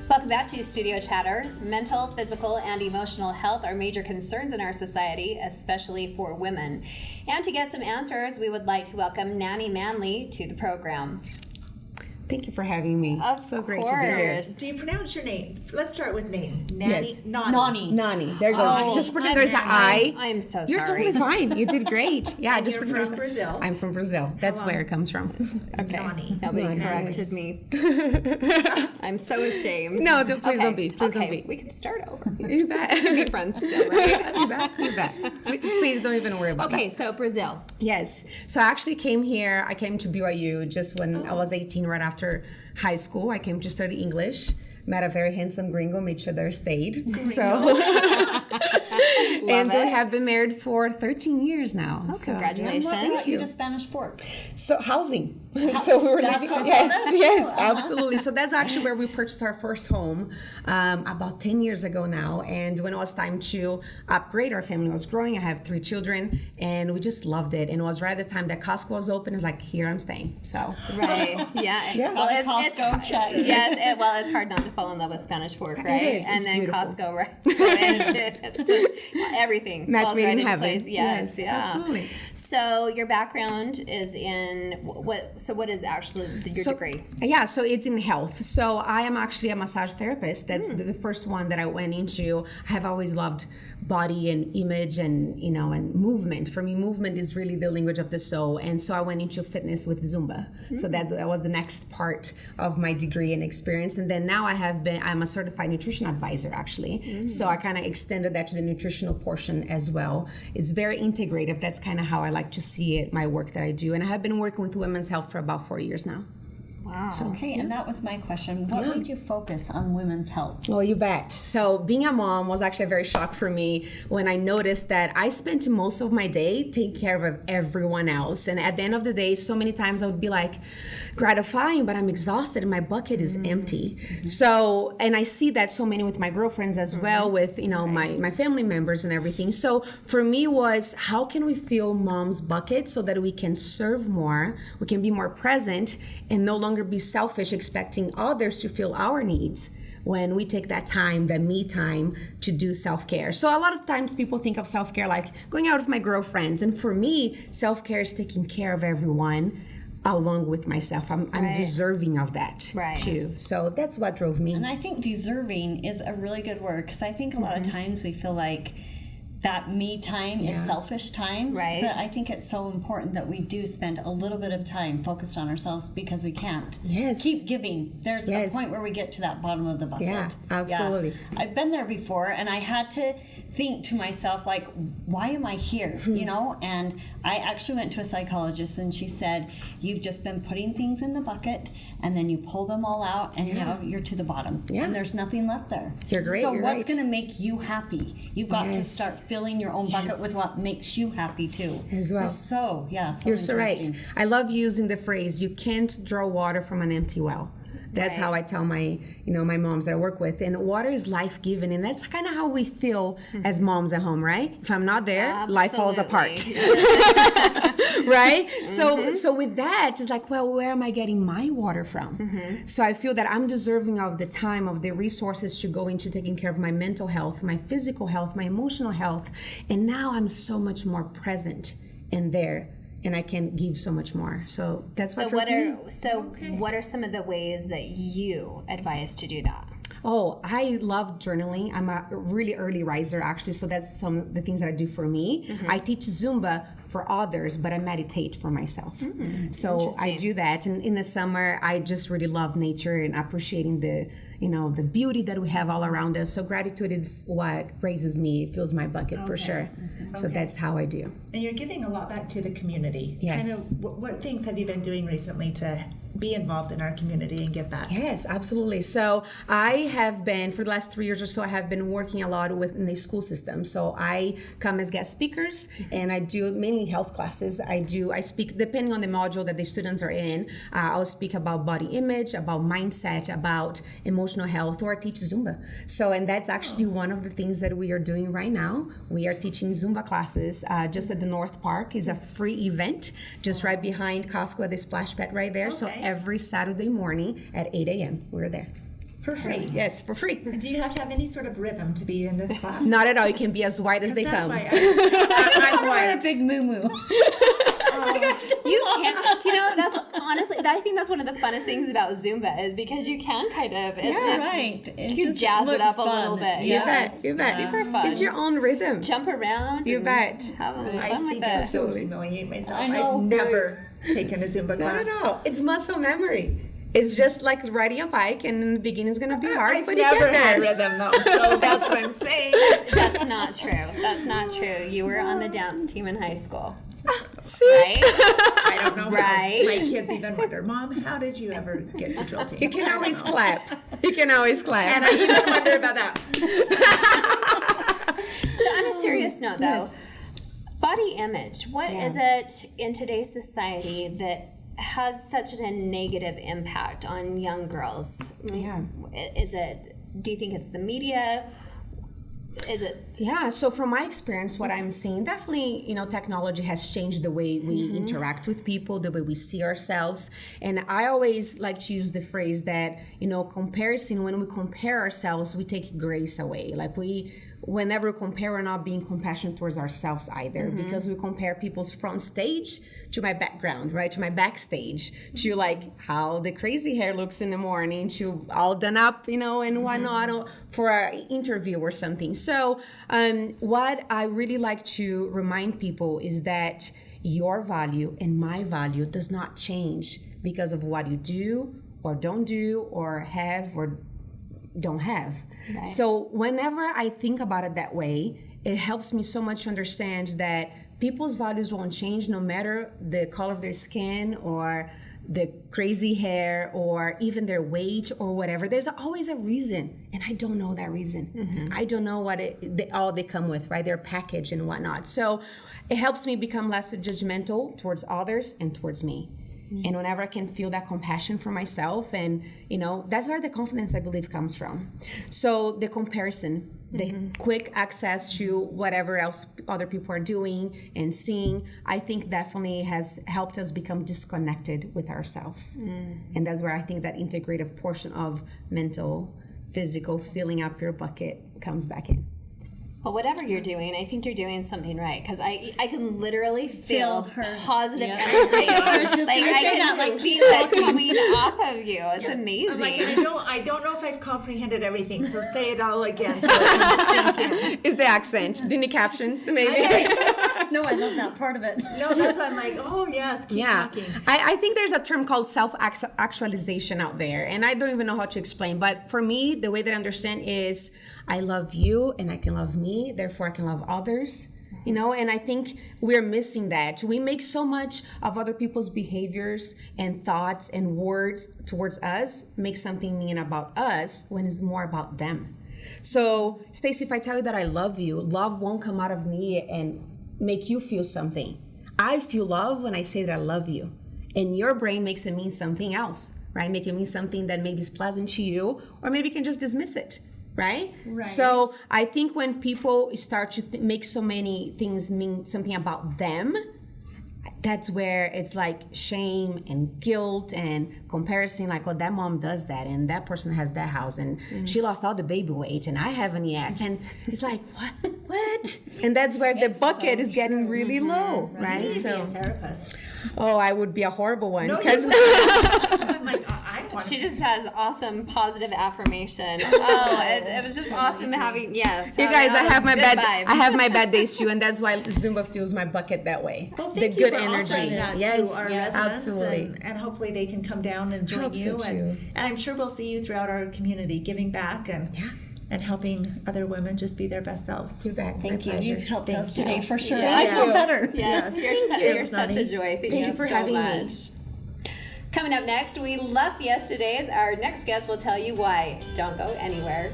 Welcome back to Studio Chatter. Mental, physical, and emotional health are major concerns in our society, especially for women. And to get some answers, we would like to welcome Nany Manley to the program. Thank you for having me. So great to be here. Do you pronounce your name? Let's start with name. Nany. Yes. Nany. There you go. Just pretend there's an I. I'm so sorry. You're totally fine. You did great. Yeah, And just you're pretend from there's Brazil. I'm from Brazil. That's where it comes from. Okay. Nany. Nobody Nany. corrected me. I'm so ashamed. No, please don't be. Please don't Okay, be. we can start over. You bet. We can be friends still, right? You bet. You bet. Please don't even worry about Okay, that. so Brazil. Yes. So I actually came here. I came to BYU just when I was 18, right after high school. I came to study English. Met a very handsome gringo, made sure they stayed. And we have been married for 13 years now. Oh, congratulations. What brought you you. to Spanish Fork? So housing. So we were That's living. what- Yes, that's yes, cool. absolutely. So that's actually where we purchased our first home about 10 years ago now. And when it was time to upgrade, our family was growing. I have 3 children, and we just loved it. And it was right at the time that Costco was open. It's like, here I'm staying. So Right. Yeah. Well, Costco check. Yes. Well, it's hard not to fall in love with Spanish Fork, right? is. And It's then beautiful. Costco, right? So it's just everything match falls made right in into heaven. place. Yes. Yeah. Absolutely. So your background is in what? So what is actually your degree? Yeah, so it's in health. So I am actually a massage therapist. That's the first one that I went into. I have always loved body and image and and movement. For me, movement is really the language of the soul. And so I went into fitness with Zumba. So that was the next part of my degree and experience. And then now I'm a certified nutrition advisor actually. So I kind of extended that to the nutritional portion as well. It's very integrative. That's kind of how I like to see it, my work that I do. And I have been working with women's health for about 4 years now. Wow. Okay, and that was my question. What made you focus on women's health? Well, you bet. So being a mom was actually a very shock for me when I noticed that I spent most of my day taking care of everyone else. And at the end of the day, so many times I would be like, gratifying, but I'm exhausted and my bucket is empty. So, and I see that so many with my girlfriends as well, with, my family members and everything. So for me was, how can we fill mom's bucket so that we can serve more, we can be more present and no longer be selfish expecting others to fill our needs when we take that time, that me time, to do self-care. So a lot of times people think of self-care like going out with my girlfriends. And for me, self-care is taking care of everyone along with myself. I'm deserving of that too. So that's what drove me. And I think deserving is a really good word, because I think a lot of times we feel like that me time is selfish time. Right. But I think it's so important that we do spend a little bit of time focused on ourselves, because we can't keep giving. There's a point where we get to that bottom of the bucket. Yeah, absolutely. Yeah. I've been there before, and I had to think to myself, like, why am I here? And I actually went to a psychologist, and she said, you've just been putting things in the bucket, and then you pull them all out, and now you're to the bottom. Yeah. And there's nothing left there. You're great. So You're what's right. going to make you happy? You've got to start filling your own bucket with what makes you happy too. As well. So You're so right. interesting. I love using the phrase, you can't draw water from an empty well. That's how I tell my moms that I work with. And water is life-giving, and that's kind of how we feel as moms at home, right? If I'm not there, life falls apart. Right? So with that, it's like, well, where am I getting my water from? So I feel that I'm deserving of the time, of the resources to go into taking care of my mental health, my physical health, my emotional health. And now I'm so much more present in there, and I can give so much more. So that's what drove me. What are some of the ways that you advise to do that? Oh, I love journaling. I'm a really early riser, actually, so that's some of the things that I do for me. I teach Zumba for others, but I meditate for myself. So I do that. And in the summer, I just really love nature and appreciating the beauty that we have all around us. So gratitude is what raises me, fills my bucket for sure. So that's how I do. And you're giving a lot back to the community. Yes. Kind of, what things have you been doing recently to be involved in our community and give back? Yes, absolutely. So I have been, for the last 3 years or so, I have been working a lot within the school system. So I come as guest speakers, and I do mainly health classes. I speak, depending on the module that the students are in, I'll speak about body image, about mindset, about emotional health, or teach Zumba. So, and that's actually one of the things that we are doing right now. We are teaching Zumba classes just at the North Park. It's a free event just right behind Costco at the splash pad right there. So every Saturday morning at 8 a.m. we're there. For free. Yes, for free. Do you have to have any sort of rhythm to be in this class? Not at all. You can be as white as they That's come. why I'm A white. big moo-moo. You can. Do you know? That's honestly. I think that's one of the funnest things about Zumba is because you can kind of. It's Right. It You just jazz it looks up a fun. little bit. You Yes. bet. You bet. Super fun. It's your own rhythm. Jump around. You and bet. Have a little I fun with think I would it. so humiliate myself. I know. I've never taken a Zumba class. Not at all. It's muscle memory. It's just like riding a bike, and in the beginning it's going to be hard, I've but you never get had there. rhythm though, so that's what I'm saying. That's not true. That's not true. You were on the dance team in high school, See? right? I don't know. Right. How my kids even wonder, Mom, how did you ever get to drill team? You can always clap. You can always clap. And I even wonder about that. So on a serious note, though, body image. What is it in today's society that has such a negative impact on young girls? Yeah. Is it? Do you think it's the media? Is it? Yeah, so from my experience, what I'm seeing, definitely, technology has changed the way we interact with people, the way we see ourselves. And I always like to use the phrase that, comparison, when we compare ourselves, we take grace away. Like whenever we compare, we're not being compassionate towards ourselves either, because we compare people's front stage to my background, right? To my backstage, to like how the crazy hair looks in the morning, to all done up, and whatnot for an interview or something. So what I really like to remind people is that your value and my value does not change because of what you do or don't do or have or don't have. Right. So whenever I think about it that way, it helps me so much to understand that people's values won't change no matter the color of their skin or the crazy hair or even their weight or whatever. There's always a reason, and I don't know that reason. I don't know what all they come with, right? Their package and whatnot. So it helps me become less judgmental towards others and towards me. And whenever I can feel that compassion for myself, and that's where the confidence, I believe, comes from. So the comparison, the quick access to whatever else other people are doing and seeing, I think definitely has helped us become disconnected with ourselves. And that's where I think that integrative portion of mental, physical, filling up your bucket comes back in. Well, whatever you're doing, I think you're doing something right, because I can literally feel her positive yeah. energy. I was just I gonna say can that, like, feel it coming off of you. It's amazing. I'm like, I don't know if I've comprehended everything, so say it all again. So it can sink in. Is the accent? Do you need captions? Maybe. No, I love that part of it. No, that's why I'm like, oh yes, keep talking. I think there's a term called self-actualization out there, and I don't even know how to explain, but for me, the way that I understand is I love you and I can love me, therefore I can love others. And I think we're missing that. We make so much of other people's behaviors and thoughts and words towards us make something mean about us when it's more about them. So, Stacey, if I tell you that I love you, love won't come out of me and make you feel something. I feel love when I say that I love you. And your brain makes it mean something else, right? Make it mean something that maybe is pleasant to you, or maybe you can just dismiss it. Right? So I think when people start to make so many things mean something about them, that's where it's like shame and guilt and comparison, like, oh, that mom does that and that person has that house and she lost all the baby weight and I haven't yet. And it's like, what? And that's where the bucket is getting really low, right? You need to be So, a therapist. oh, I would be a horrible one. No, Because I'm like, I want She just has awesome positive affirmation. Oh, it was just awesome having, yes. you guys, I have my good bad. vibes. I have my bad days too, and that's why Zumba fills my bucket that way. Well, the thank good you for energy. offering that Yes, to our residents, absolutely. and hopefully they can come down and join Hope so you. too. And I'm sure we'll see you throughout our community, giving back and helping other women just be their best selves. You bet. Thank you. My pleasure. You've helped Thank us you. today for sure. Yes. I feel better. Yes, Yes. you're such Nany. a joy. Thank you for so having me. much. Coming up next, we love Fiesta Days. Our next guest will tell you why. Don't go anywhere.